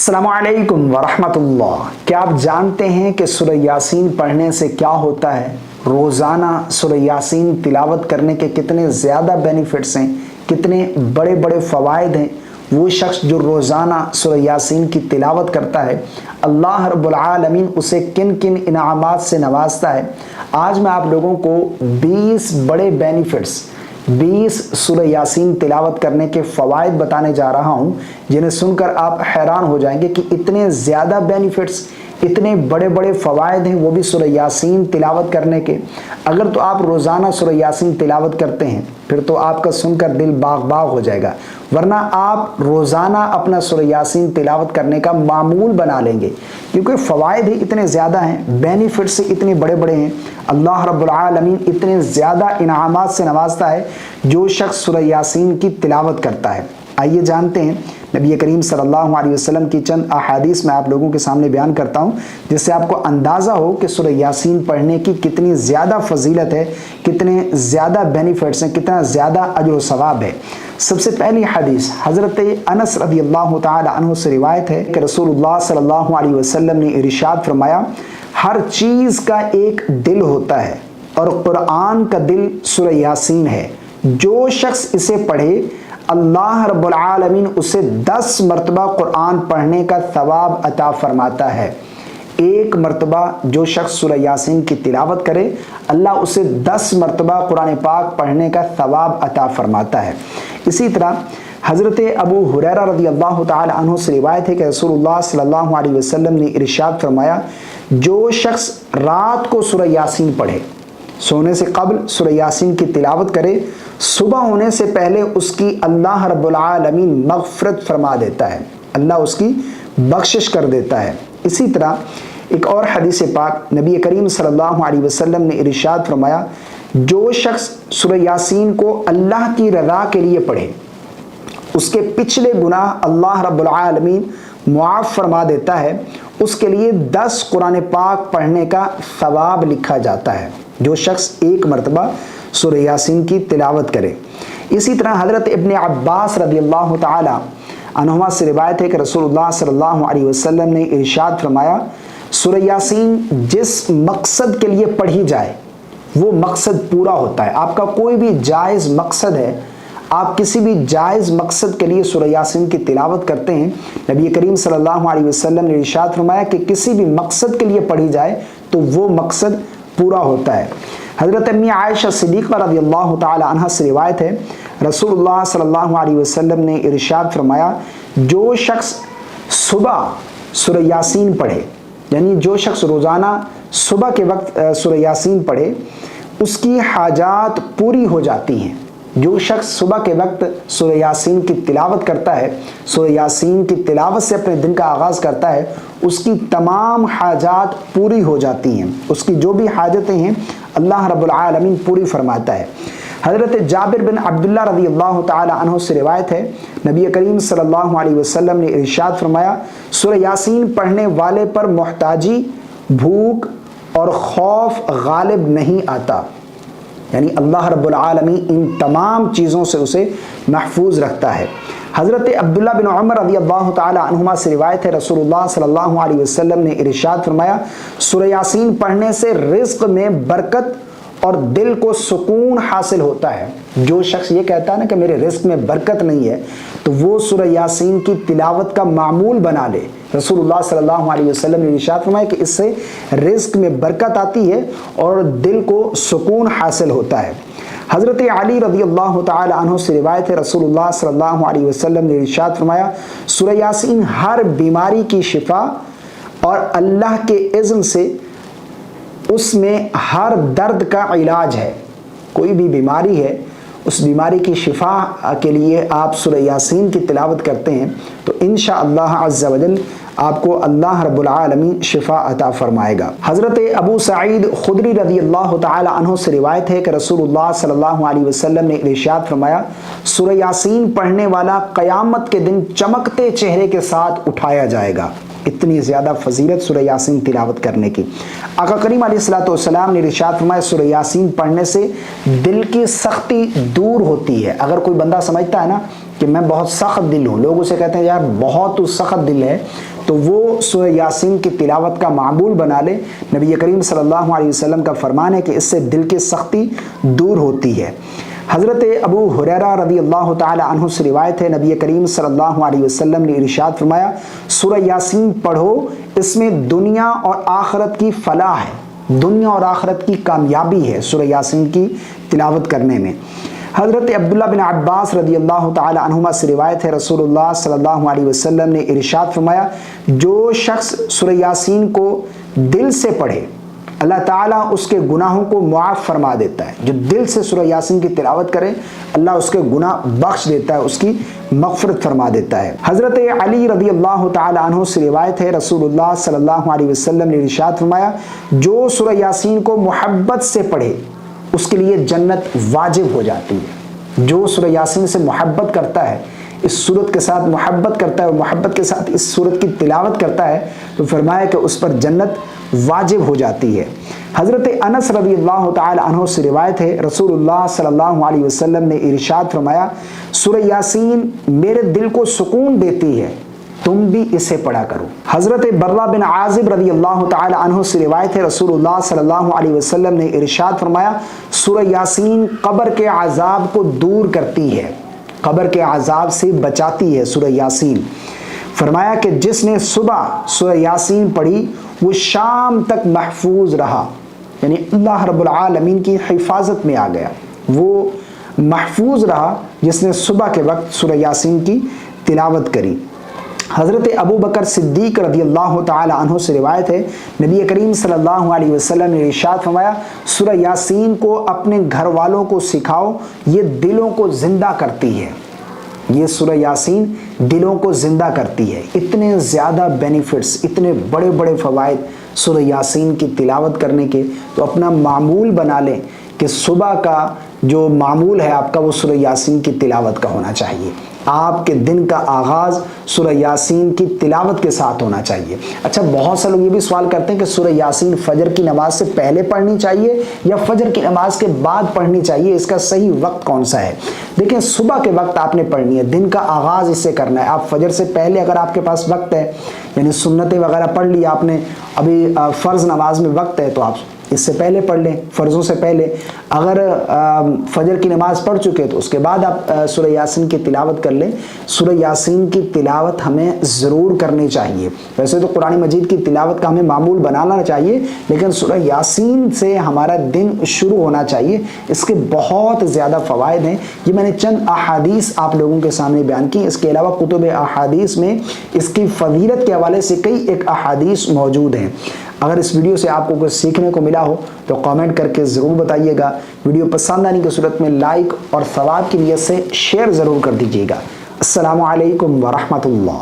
अस्सलाम वालेकुम वरहमतुल्लाह। क्या आप जानते हैं कि सूरह यासीन पढ़ने से क्या होता है? रोज़ाना सूरह यासीन तिलावत करने के कितने ज़्यादा बेनिफिट्स हैं, कितने बड़े बड़े फ़वाइद हैं। वो शख्स जो रोज़ाना सूरह यासीन की तिलावत करता है, अल्लाह रब्बुल आलमीन उसे किन किन इनामात से नवाजता है। आज मैं आप लोगों को 20 बड़े बेनिफिट्स, 20 सूरह यासीन तिलावत करने के फ़वाइद बताने जा रहा हूँ, जिन्हें सुनकर आप हैरान हो जाएंगे कि इतने ज़्यादा बेनिफिट्स, इतने बड़े बड़े फ़वाइद हैं, वो भी सूरह यासीन तिलावत करने के। अगर तो आप रोज़ाना सूरह यासीन तिलावत करते हैं, फिर तो आपका सुनकर दिल बाग बाग हो जाएगा। वरना आप रोज़ाना अपना सूरह यासीन तिलावत करने का मामूल बना लेंगे, क्योंकि फ़वाइद ही इतने ज़्यादा हैं, बेनिफिट्स इतने बड़े बड़े हैं। अल्लाह रब्बुल आलमीन इतने ज़्यादा इनामात से नवाजता है जो शख्स सूरह यासीन की तिलावत करता है। आइए जानते हैं। नबी करीम सल्लल्लाहु अलैहि वसल्लम की चंद अहादीस मैं आप लोगों के सामने बयान करता हूँ, जिससे आपको अंदाज़ा हो कि सूरह यासीन पढ़ने की कितनी ज़्यादा फजीलत है, कितने ज़्यादा बेनिफिट्स हैं, कितना ज़्यादा अजर व सवाब है। सबसे पहली हदीस हज़रत अनस रज़ियल्लाहु ताला अन्हु से रिवायत है कि रसूलुल्लाह सल्लल्लाहु अलैहि वसल्लम ने इरशाद फरमाया, हर चीज़ का एक दिल होता है और कुरान का दिल सूरह यासीन है। जो शख्स इसे पढ़े, अल्लाह रब्बुल आलमीन उसे 10 मरतबा कुरान पढ़ने का सवाब अता फरमाता है। एक मरतबा जो शख्स सूरह यासीन की तिलावत करे, अल्लाह उसे 10 मरतबा कुरान पाक पढ़ने का सवाब अता फरमाता है। इसी तरह हज़रत अबू हुरैरा रज़ियल्लाहु ताला अन्हु से रिवायत है कि रसूलुल्लाह सल्लल्लाहु अलैहि वसल्लम ने इरशाद फरमाया, जो शख्स रात को सूरह यासीन पढ़े, सोने से कबल सूरह यासीन की तिलावत करे, सुबह होने से पहले उसकी अल्लाह रब्बुल आलमीन मग़फ़िरत फरमा देता है, अल्लाह उसकी बख्शिश कर देता है। इसी तरह एक और हदीस पाक नबी करीम सल्लल्लाहु अलैहि वसल्लम ने इरशाद फरमाया, जो शख्स सूरह यासीन को अल्लाह की रज़ा के लिए पढ़े, उसके पिछले गुनाह अल्लाह रब्बुल आलमीन मुआफ़ फरमा देता है। उसके लिए 10 कुरान पाक पढ़ने का सवाब लिखा जाता है, जो शख्स एक मरतबा सूरह यासीन की तिलावत करे। इसी तरह हज़रत इब्न अब्बास रज़ियल्लाहु ताला अन्हुमा से रिवायत है कि रसूलुल्लाह सल्लल्लाहु अलैहि वसल्लम ने इरशाद फरमाया, सूरह यासीन जिस मकसद के लिए पढ़ी जाए, वो मकसद पूरा होता है। आपका कोई भी जायज़ मकसद है, आप किसी भी जायज़ मकसद के लिए सूरह यासीन की तिलावत करते हैं, नबी करीम सल्लल्लाहु अलैहि वसल्लम ने इरशाद फरमाया कि किसी भी मकसद के लिए पढ़ी जाए तो वो मकसद पूरा होता है। हज़रत अम्मी आयशा सिद्दीक़ा रज़ियल्लाहु ताला अन्हा से रिवायत है, रसूलुल्लाह सल्लल्लाहु अलैहि वसल्लम ने इरशाद फरमाया, जो शख्स सुबह सूरह यासीन पढ़े, यानी जो शख्स रोज़ाना सुबह के वक्त सूरह यासीन पढ़े, उसकी हाजात पूरी हो जाती हैं। जो शख्स सुबह के वक्त सूरह यासीन की तिलावत करता है, सूरह यासीन की तिलावत से अपने दिन का आगाज़ करता है, उसकी तमाम हाजात पूरी हो जाती हैं। उसकी जो भी हाजतें हैं अल्लाह रब्बुल आलमीन पूरी फरमाता है। हज़रत जाबिर बिन अब्दुल्लाह रज़ियल्लाहु ताला अन्हु से रिवायत है, नबी करीम सल्लल्लाहु अलैहि वसल्लम ने इरशाद फरमाया, सूरह यासीन पढ़ने वाले पर मोहताजी, भूख और खौफ गालिब नहीं आता, यानी अल्लाह रब्बुल आलमीन इन तमाम चीज़ों से उसे महफूज रखता है। हज़रत अब्दुल्ला बिन उमर रज़ियल्लाहु ताला अन्हुमा से रिवायत है, रसूलुल्लाह सल्लल्लाहु अलैहि वसल्लम ने इरशाद फरमाया, सूरह यासीन पढ़ने से रिज़्क़ में बरकत और दिल को सुकून हासिल होता है। जो शख्स ये कहता है ना कि मेरे रिज़्क़ में बरकत नहीं है, तो वो सूरह यासीन की तिलावत का मामूल बना ले। रसूलुल्लाह सल्लल्लाहु अलैहि वसल्लम ने इरशाद फरमाया कि इससे रिज़्क़ में बरकत आती है और दिल को सुकून हासिल होता है। हज़रत अली रज़ियल्लाहु ताला अन्हु से रिवायत है, रसूलुल्लाह सल्लल्लाहु अलैहि वसल्लम ने इरशाद फरमाया, सूरह यासीन हर बीमारी की शिफा और अल्लाह के इज़्न से उसमें हर दर्द का इलाज है। कोई भी बीमारी है, उस बीमारी की शिफा के लिए आप सूरह यासीन की तिलावत करते हैं, तो इंशाअल्लाह अज़्ज़ा वजल आपको अल्लाह रब्बुल आलमीन शिफा अता फरमाएगा। हज़रत अबू सईद खुदरी रज़ियल्लाहु ताला अन्हु से रिवायत है कि रसूलुल्लाह सल्लल्लाहु अलैहि वसल्लम ने इरशाद फरमाया, सूरह यासीन पढ़ने वाला क़यामत के दिन चमकते चेहरे के साथ उठाया जाएगा। इतनी ज़्यादा फजीलत सूरह यासीन तिलावत करने की। आका करीम अलैहिस्सलातु वस्सलाम ने इरशाद फरमाया, सूरह यासीन पढ़ने से दिल की सख्ती दूर होती है। अगर कोई बंदा समझता है ना कि मैं बहुत सख्त दिल हूँ, लोग उसे कहते हैं यार बहुत तू सख्त दिल है, تو وہ سورہ یاسین کی تلاوت کا معمول بنا لے۔ نبی کریم صلی اللہ علیہ وسلم کا فرمان ہے کہ اس سے دل کی سختی دور ہوتی ہے۔ حضرت ابو ہریرہ رضی اللہ تعالی عنہ سے روایت ہے، نبی کریم صلی اللہ علیہ وسلم نے ارشاد فرمایا، سورہ یاسین پڑھو، اس میں دنیا اور آخرت کی فلاح ہے، دنیا اور آخرت کی کامیابی ہے سورہ یاسین کی تلاوت کرنے میں۔ حضرت عبداللہ بن عباس رضی اللہ تعالی عنہما سے روایت ہے، رسول اللہ صلی اللہ علیہ وسلم نے ارشاد فرمایا، جو شخص سورہ یاسین کو دل سے پڑھے اللہ تعالیٰ اس کے گناہوں کو معاف فرما دیتا ہے۔ جو دل سے سورہ یاسین کی تلاوت کرے اللہ اس کے گناہ بخش دیتا ہے، اس کی مغفرت فرما دیتا ہے۔ حضرت علی رضی اللہ تعالی عنہ سے روایت ہے، رسول اللہ صلی اللہ علیہ وسلم نے ارشاد فرمایا، جو سورہ یاسین کو محبت سے پڑھے اس کے لیے جنت واجب ہو جاتی ہے۔ جو سورہ یاسین سے محبت کرتا ہے، اس سورت کے ساتھ محبت کرتا ہے اور محبت کے ساتھ اس سورت کی تلاوت کرتا ہے تو فرمایا کہ اس پر جنت واجب ہو جاتی ہے۔ حضرت انس رضی اللہ تعالی عنہ سے روایت ہے، رسول اللہ صلی اللہ علیہ وسلم نے ارشاد فرمایا، سورہ یاسین میرے دل کو سکون دیتی ہے، تم بھی اسے پڑھا کرو۔ حضرت برہ بن عازب رضی اللہ تعالی عنہ سے روایت ہے، رسول اللہ صلی اللہ علیہ وسلم نے ارشاد فرمایا، سورہ یاسین قبر کے عذاب کو دور کرتی ہے، قبر کے عذاب سے بچاتی ہے سورہ یاسین۔ فرمایا کہ جس نے صبح سورہ یاسین پڑھی وہ شام تک محفوظ رہا، یعنی اللہ رب العالمین کی حفاظت میں آ گیا، وہ محفوظ رہا جس نے صبح کے وقت سورہ یاسین کی تلاوت کری۔ حضرت ابو بکر صدیق رضی اللہ تعالی عنہ سے روایت ہے، نبی کریم صلی اللہ علیہ وسلم نے ارشاد فرمایا، سورہ یاسین کو اپنے گھر والوں کو سکھاؤ، یہ دلوں کو زندہ کرتی ہے، یہ سورہ یاسین دلوں کو زندہ کرتی ہے۔ اتنے زیادہ بینیفٹس، اتنے بڑے بڑے فوائد سورہ یاسین کی تلاوت کرنے کے، تو اپنا معمول بنا لیں کہ صبح کا جو معمول ہے آپ کا وہ سورہ یاسین کی تلاوت کا ہونا چاہیے۔ آپ کے دن کا آغاز سورہ یاسین کی تلاوت کے ساتھ ہونا چاہیے۔ اچھا، بہت سے لوگ یہ بھی سوال کرتے ہیں کہ سورہ یاسین فجر کی نماز سے پہلے پڑھنی چاہیے یا فجر کی نماز کے بعد پڑھنی چاہیے، اس کا صحیح وقت کون سا ہے؟ دیکھیں، صبح کے وقت آپ نے پڑھنی ہے، دن کا آغاز اس سے کرنا ہے۔ آپ فجر سے پہلے اگر آپ کے پاس وقت ہے، یعنی سنتیں وغیرہ پڑھ لی آپ نے، ابھی فرض نماز میں وقت ہے تو آپ اس سے پہلے پڑھ لیں، فرضوں سے پہلے۔ اگر فجر کی نماز پڑھ چکے تو اس کے بعد آپ سورہ یاسین کی تلاوت کر لیں۔ سورہ یاسین کی تلاوت ہمیں ضرور کرنی چاہیے۔ ویسے تو قرآن مجید کی تلاوت کا ہمیں معمول بنانا چاہیے، لیکن سورہ یاسین سے ہمارا دن شروع ہونا چاہیے۔ اس کے بہت زیادہ فوائد ہیں، یہ میں نے چند احادیث آپ لوگوں کے سامنے بیان کی۔ اس کے علاوہ کتب احادیث میں اس کی فضیلت کے حوالے سے کئی ایک احادیث موجود ہیں۔ اگر اس ویڈیو سے آپ کو کچھ سیکھنے کو ملا ہو تو کامنٹ کر کے ضرور بتائیے گا۔ ویڈیو پسند آنے کی صورت میں لائک اور ثواب کی نیت سے شیئر ضرور کر دیجیے گا۔ السلام علیکم ورحمۃ اللہ۔